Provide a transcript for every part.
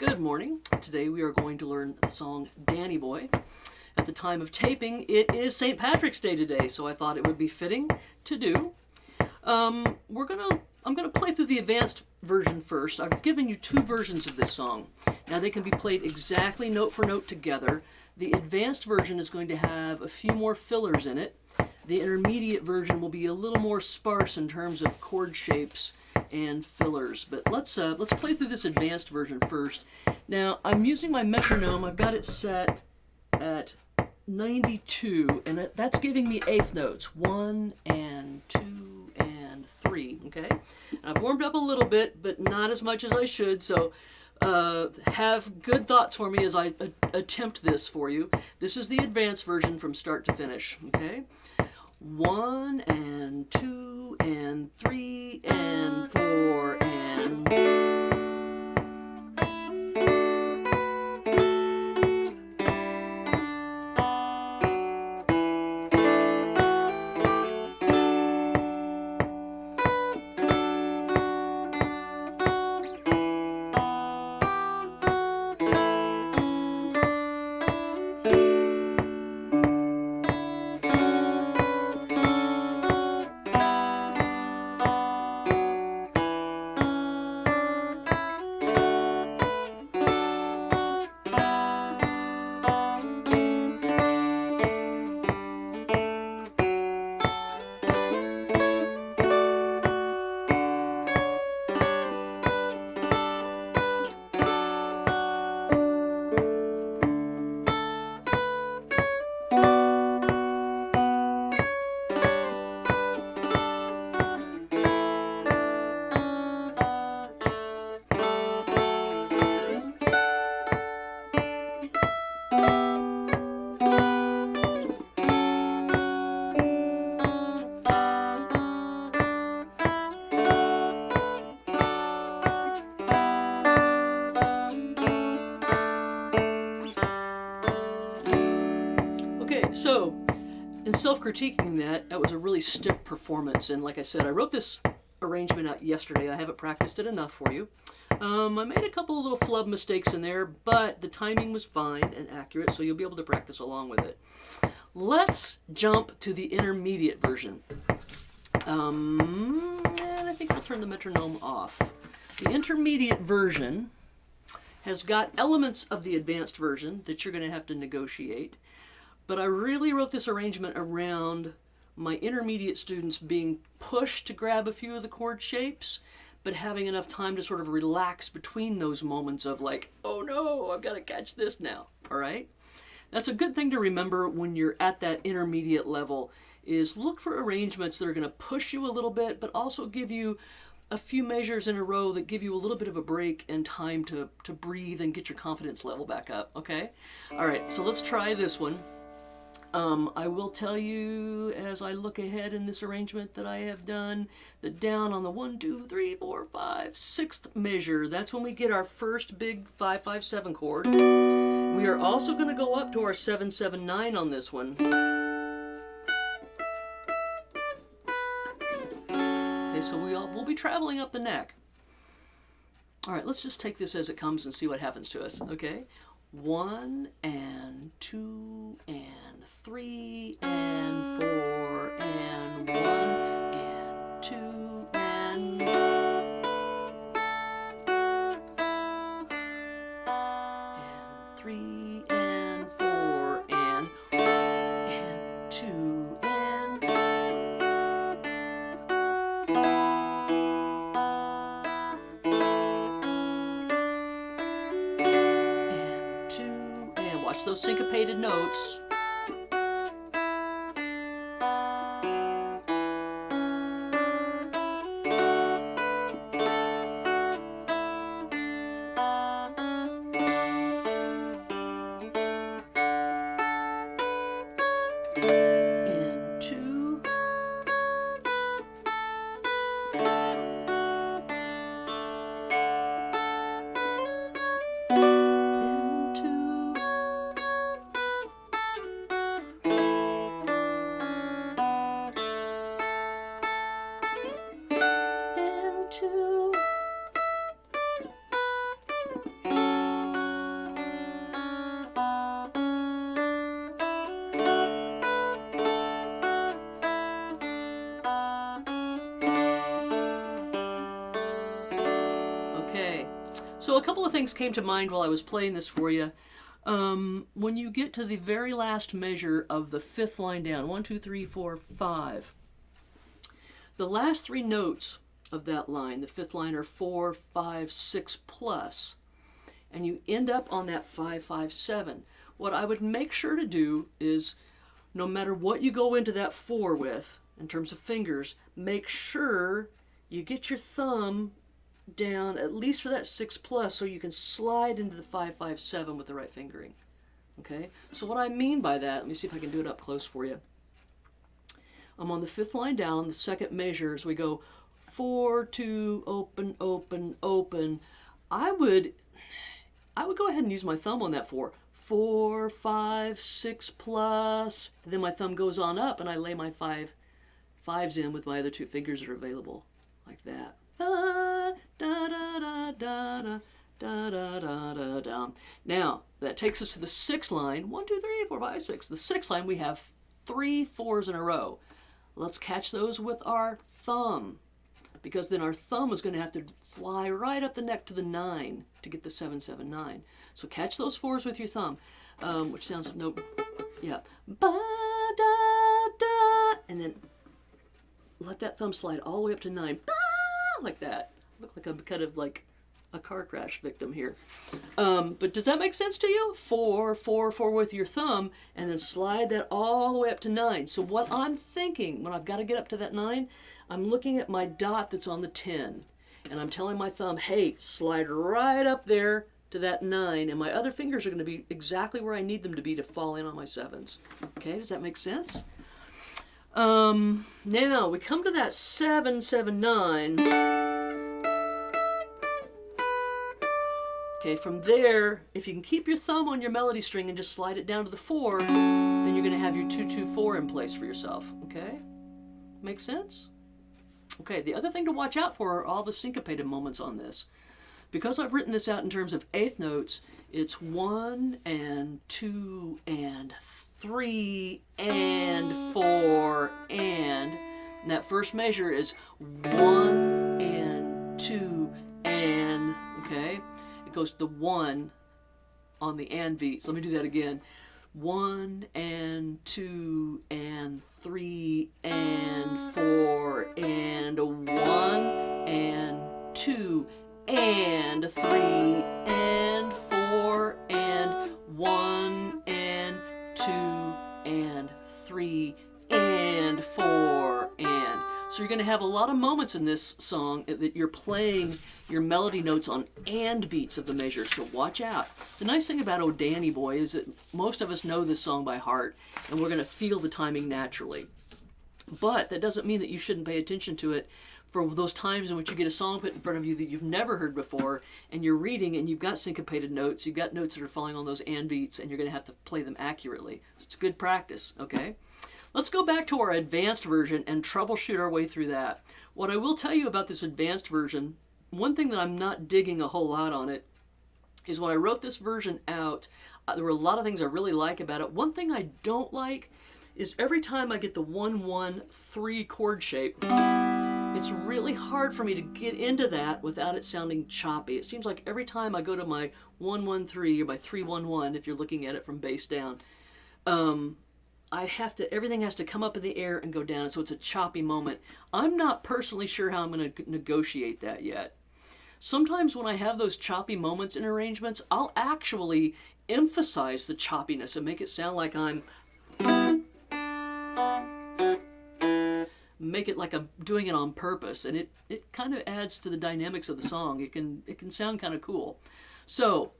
Good morning. Today we are going to learn the song Danny Boy. At the time of taping, it is St. Patrick's Day today, so I thought it would be fitting to do. I'm gonna play through the advanced version first. I've given you two versions of this song. Now they can be played exactly note for note together. The advanced version is going to have a few more fillers in it. The intermediate version will be a little more sparse in terms of chord shapes and fillers. But let's play through this advanced version first. Now I'm using my metronome. I've got it set at 92, and that's giving me eighth notes, 1 and 2 and 3. Okay, I've warmed up a little bit, but not as much as I should. So have good thoughts for me as I attempt this for you. This is the advanced version from start to finish. Okay. 1 and 2 and 3 and 4 and... So, in self-critiquing that was a really stiff performance. And like I said, I wrote this arrangement out yesterday. I haven't practiced it enough for you. I made a couple of little flub mistakes in there, but the timing was fine and accurate, so you'll be able to practice along with it. Let's jump to the intermediate version. And I think I'll turn the metronome off. The intermediate version has got elements of the advanced version that you're going to have to negotiate. But I really wrote this arrangement around my intermediate students being pushed to grab a few of the chord shapes, but having enough time to sort of relax between those moments of like, oh no, I've got to catch this now, all right? That's a good thing to remember when you're at that intermediate level, is look for arrangements that are going to push you a little bit, but also give you a few measures in a row that give you a little bit of a break and time to breathe and get your confidence level back up, okay? All right, so let's try this one. I will tell you as I look ahead in this arrangement that I have done that down on the 1, 2, 3, 4, 5, 6th measure, that's when we get our first big 5, 5, 7 chord. We are also going to go up to our 7, 7, 9 on this one. Okay, so we'll be traveling up the neck. All right, let's just take this as it comes and see what happens to us, okay? 1 and 2 and 3 and 4 and 1 and 2 and 3 and 4 and 2 and watch those syncopated notes. And 2. And 2. So a couple of things came to mind while I was playing this for you. When you get to the very last measure of the fifth line down, 1, 2, 3, 4, 5, the last three notes of that line, the fifth line, are 4, 5, 6 plus, and you end up on that 5, 5, 7. What I would make sure to do is, no matter what you go into that 4 with, in terms of fingers, make sure you get your thumb down at least for that 6 plus so you can slide into the 5, 5, 7 with the right fingering. Okay? So what I mean by that, let me see if I can do it up close for you. I'm on the fifth line down, the second measure, as we go 4, 2, open, open, open. I would go ahead and use my thumb on that 4. 4, 5, 6 plus, and then my thumb goes on up and I lay my 5s in with my other two fingers that are available, like that. Da, da, da, da, da, da, da, da, da, da. Now, that takes us to the sixth line. 1, 2, 3, 4, 5, 6. The sixth line, we have 3 4s in a row. Let's catch those with our thumb, because then our thumb is going to have to fly right up the neck to the 9 to get the 7, 7, 9. So catch those 4s with your thumb, which sounds yeah. Ba, da, da, and then let that thumb slide all the way up to 9. Ba, like that. I look like I'm kind of like a car crash victim here. But does that make sense to you? 4, 4, 4 with your thumb, and then slide that all the way up to 9. So what I'm thinking when I've got to get up to that 9, I'm looking at my dot that's on the 10, and I'm telling my thumb, hey, slide right up there to that 9, and my other fingers are going to be exactly where I need them to be to fall in on my 7s. Okay, does that make sense? Now we come to that 7, 7, 9. Okay, from there, if you can keep your thumb on your melody string and just slide it down to the 4, then you're going to have your 2, 2, 4 in place for yourself. Okay? Make sense? Okay, the other thing to watch out for are all the syncopated moments on this. Because I've written this out in terms of eighth notes, it's 1 and 2 and 3 and 4 and that first measure is 1 and 2 and, okay? It goes to the 1 on the and beat. So let me do that again. 1 and 2 and 3 and 4 and 1 and 2 and 3 and 4 and 1 and 2 and 3 and 4 and. So you're going to have a lot of moments in this song that you're playing your melody notes on and beats of the measure, so watch out. The nice thing about Oh Danny Boy is that most of us know this song by heart, and we're going to feel the timing naturally. But that doesn't mean that you shouldn't pay attention to it for those times in which you get a song put in front of you that you've never heard before, and you're reading and you've got syncopated notes, you've got notes that are falling on those and beats, and you're going to have to play them accurately. It's good practice, okay? Let's go back to our advanced version and troubleshoot our way through that. What I will tell you about this advanced version, one thing that I'm not digging a whole lot on it, is when I wrote this version out, there were a lot of things I really like about it. One thing I don't like is every time I get the 1-1-3 chord shape, it's really hard for me to get into that without it sounding choppy. It seems like every time I go to my 1-1-3 or my 3-1-1, if you're looking at it from bass down, everything has to come up in the air and go down, so it's a choppy moment. I'm not personally sure how I'm going to negotiate that yet. Sometimes when I have those choppy moments in arrangements, I'll actually emphasize the choppiness and make it sound like make it like I'm doing it on purpose, and it kind of adds to the dynamics of the song. It can sound kind of cool. So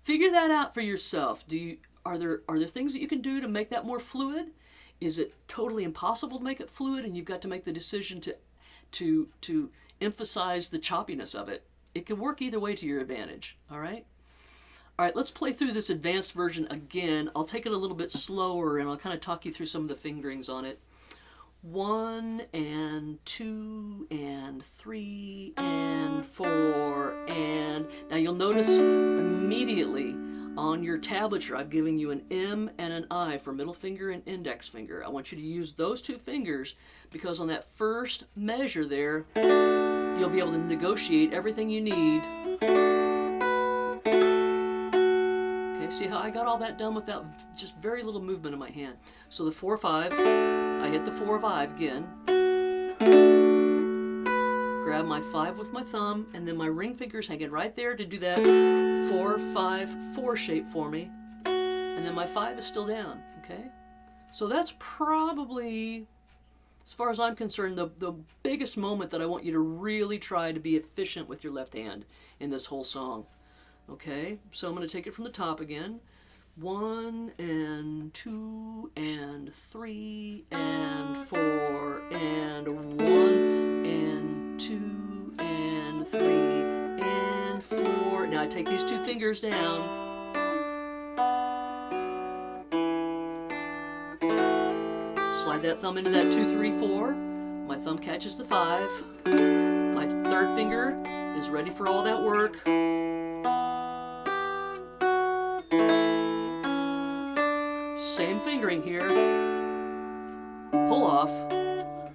figure that out for yourself. Are there things that you can do to make that more fluid? Is it totally impossible to make it fluid and you've got to make the decision to emphasize the choppiness of it? It can work either way to your advantage, all right? All right, let's play through this advanced version again. I'll take it a little bit slower and I'll kind of talk you through some of the fingerings on it. 1 and 2 and 3 and 4 and. Now you'll notice immediately on your tablature I've given you an M and an I for middle finger and index finger. I want you to use those two fingers because on that first measure there, you'll be able to negotiate everything you need Okay, see how I got all that done without just very little movement in my hand. So the 4-5, I hit the 4-5 again. Grab my 5 with my thumb, and then my ring finger's hanging right there to do that 4-5-4 shape for me. And then my 5 is still down, okay? So that's probably, as far as I'm concerned, the biggest moment that I want you to really try to be efficient with your left hand in this whole song. Okay, so I'm going to take it from the top again. 1 and 2 and 3 and 4 and 1 and 2 and 3 and 4. Now I take these 2 fingers down. Slide that thumb into that 2, 3, 4. My thumb catches the 5. My 3rd finger is ready for all that work. Same fingering here. Pull off.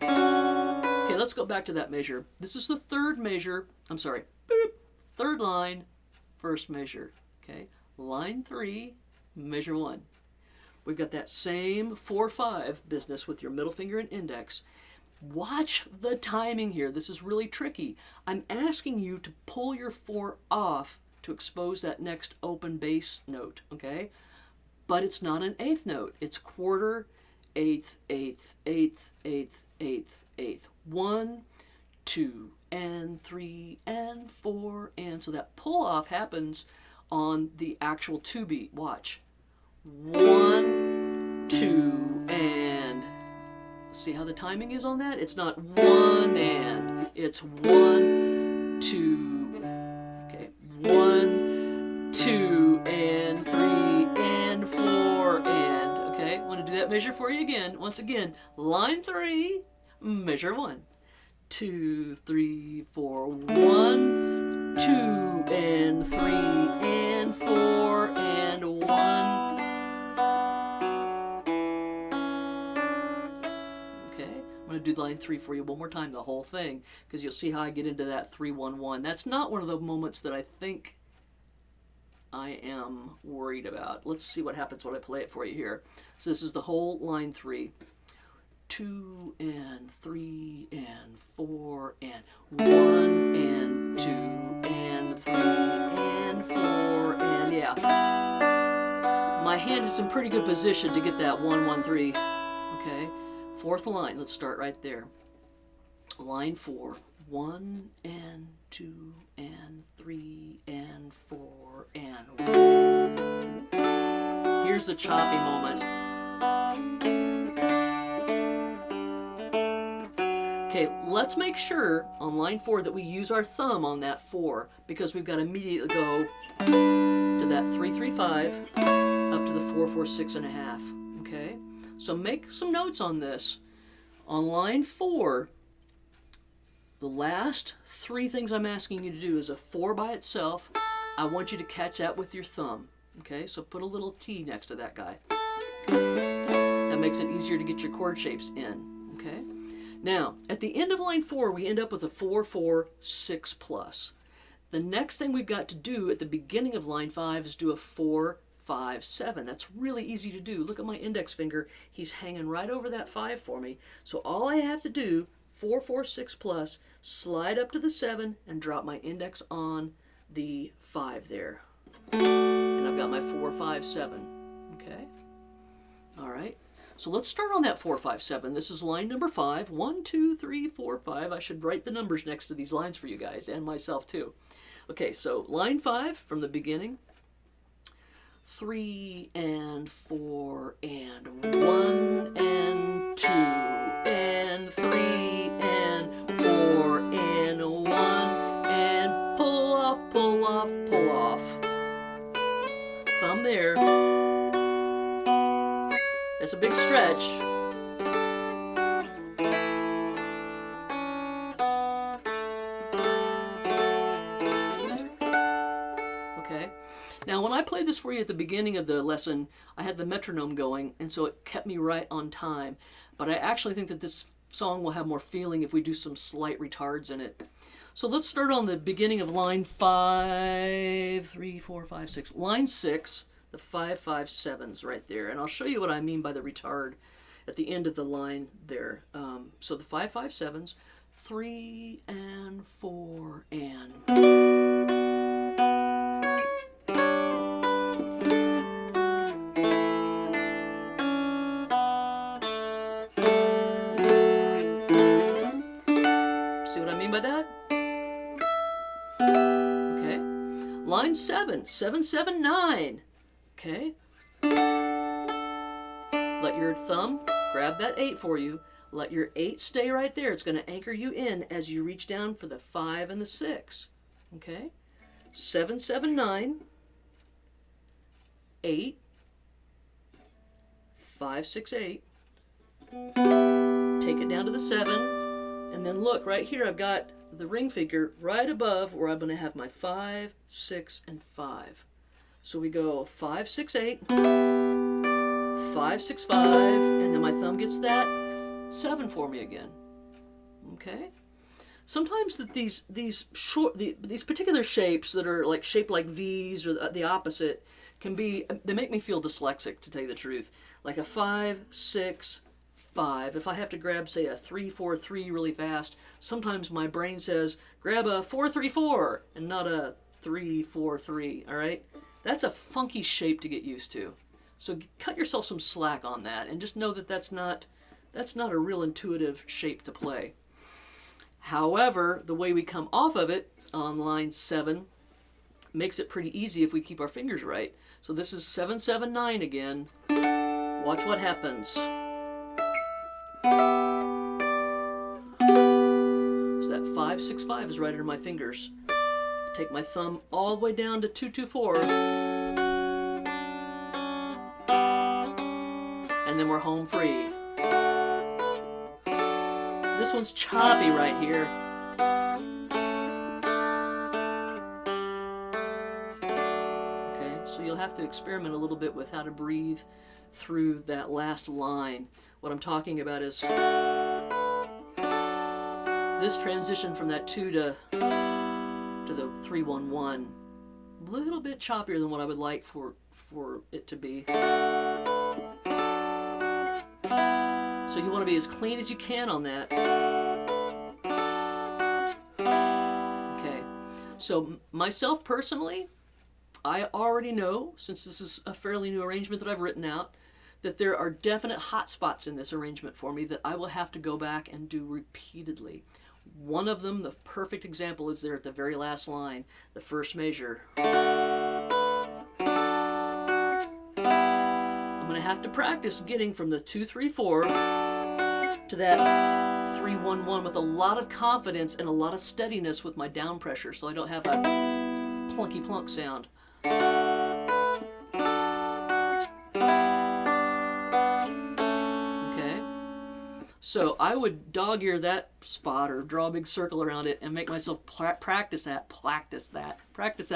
Okay, let's go back to that measure. This is the 3rd measure. I'm sorry. Boop. 3rd line, 1st measure. Okay, line 3, measure 1. We've got that same 4-5 business with your middle finger and index. Watch the timing here. This is really tricky. I'm asking you to pull your 4 off to expose that next open bass note, okay? But it's not an 8th note. It's quarter, 8th, 8th, 8th, 8th, 8th, 8th. 1, 2, and 3, and 4, and so that pull off happens on the actual 2 beat. Watch. 1, 2, and see how the timing is on that? It's not 1 and, it's 1, 2, okay, 1, 2, and 3, and 4, and, okay, I want to do that measure for you again. Once again, line 3, measure 1, 2, 3, 4, 1, 2, and 3, and 4, and 1. I'm going to do line 3 for you one more time, the whole thing, because you'll see how I get into that 3-1-1. That's not one of the moments that I think I am worried about. Let's see what happens when I play it for you here. So this is the whole line 3. 2 and 3 and 4 and 1 and 2 and 3 and 4 and yeah. My hand is in pretty good position to get that 1, 1, 3. Okay. 4th line, let's start right there. Line 4, 1 and 2 and 3 and 4 and 1. Here's the choppy moment. Okay, let's make sure on line 4 that we use our thumb on that 4 because we've got to immediately go to that 3-3-5 up to the 4-4-6.5. Okay? So make some notes on this. On line 4, the last 3 things I'm asking you to do is a 4 by itself. I want you to catch that with your thumb. Okay, so put a little T next to that guy. That makes it easier to get your chord shapes in. Okay. Now, at the end of line 4, we end up with a 4-4-6 plus. The next thing we've got to do at the beginning of line 5 is do a 4-5-7. That's really easy to do. Look at my index finger. He's hanging right over that 5 for me. So all I have to do, 4-4-6 plus, slide up to the 7 and drop my index on the 5 there. And I've got my 4-5-7. Okay? All right. So let's start on that 4-5-7. This is line number 5. 1, 2, 3, 4, 5. I should write the numbers next to these lines for you guys and myself too. Okay, so line 5 from the beginning. 3 and 4 and 1 and 2 and 3 and 4 and 1 and pull off, pull off, pull off. Thumb there. That's a big stretch. Okay. Now when I played this for you at the beginning of the lesson, I had the metronome going, and so it kept me right on time. But I actually think that this song will have more feeling if we do some slight retards in it. So let's start on the beginning of line 5, 3, 4, 5, 6. Line 6, the 5, 5, 7's right there. And I'll show you what I mean by the retard at the end of the line there. So the 5, 5, 7's, 3 and 4 and... See what I mean by that? Okay. Line 7, 7, 7, 9. Okay. Let your thumb grab that 8 for you. Let your 8 stay right there. It's going to anchor you in as you reach down for the 5 and the 6. Okay? 7, 7, 9. 8. 5, 6, 8. Take it down to the 7. And then look, right here I've got the ring finger right above where I'm going to have my 5, 6, and 5. So we go 5, 6, 8. 5, 6, 5. And then my thumb gets that 7 for me again. Okay? Sometimes that these particular shapes that are like shaped like V's or the opposite can be, they make me feel dyslexic, to tell you the truth. Like a 5, 6, 5. If I have to grab, say, a 3, 4, 3 really fast, sometimes my brain says, grab a 4, 3, 4 and not a 3, 4, 3. All right? That's a funky shape to get used to. So cut yourself some slack on that and just know that that's not a real intuitive shape to play. However, the way we come off of it on line 7 makes it pretty easy if we keep our fingers right. So this is 7, 7, 9 again. Watch what happens. So that 5, 6, 5 is right under my fingers. Take my thumb all the way down to 2, 2, 4. And then we're home free. This one's choppy right here. Okay, so you'll have to experiment a little bit with how to breathe through that last line. What I'm talking about is this transition from that 2 to the 3, 1, 1. A little bit choppier than what I would like for it to be. So you want to be as clean as you can on that. Okay. So myself personally, I already know, since this is a fairly new arrangement that I've written out, that there are definite hot spots in this arrangement for me that I will have to go back and do repeatedly. One of them, the perfect example, is there at the very last line, the first measure. I'm going to have to practice getting from the 2, 3, 4 to that 3, 1, 1 with a lot of confidence and a lot of steadiness with my down pressure, so I don't have a plunky plunk sound. Okay, so I would dog ear that spot or draw a big circle around it and make myself practice that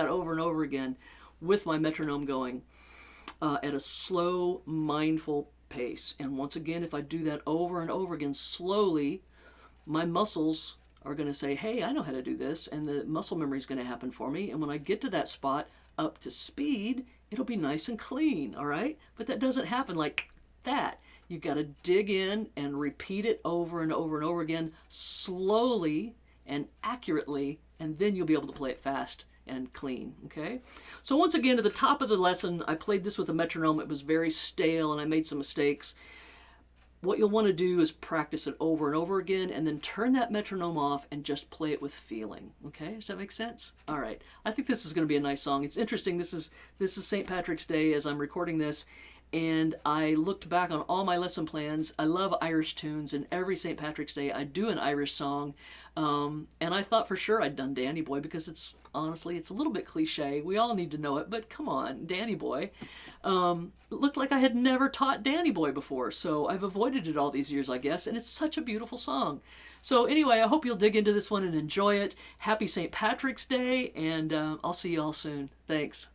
over and over again with my metronome going at a slow, mindful pace. And once again, if I do that over and over again slowly, my muscles are going to say, hey, I know how to do this, and the muscle memory is going to happen for me. And when I get to that spot up to speed, it'll be nice and clean, all right? But that doesn't happen like that. You've got to dig in and repeat it over and over and over again, slowly and accurately, and then you'll be able to play it fast and clean, okay? So once again, at the top of the lesson, I played this with a metronome. It was very stale, and I made some mistakes. What you'll want to do is practice it over and over again, and then turn that metronome off and just play it with feeling, okay? Does that make sense? All right. I think this is going to be a nice song. It's interesting. This is St. Patrick's Day as I'm recording this, and I looked back on all my lesson plans. I love Irish tunes, and every St. Patrick's Day I do an Irish song, and I thought for sure I'd done Danny Boy because honestly, it's a little bit cliche. We all need to know it, but come on, Danny Boy. It looked like I had never taught Danny Boy before, so I've avoided it all these years, I guess, and it's such a beautiful song. So anyway, I hope you'll dig into this one and enjoy it. Happy St. Patrick's Day, and I'll see you all soon. Thanks.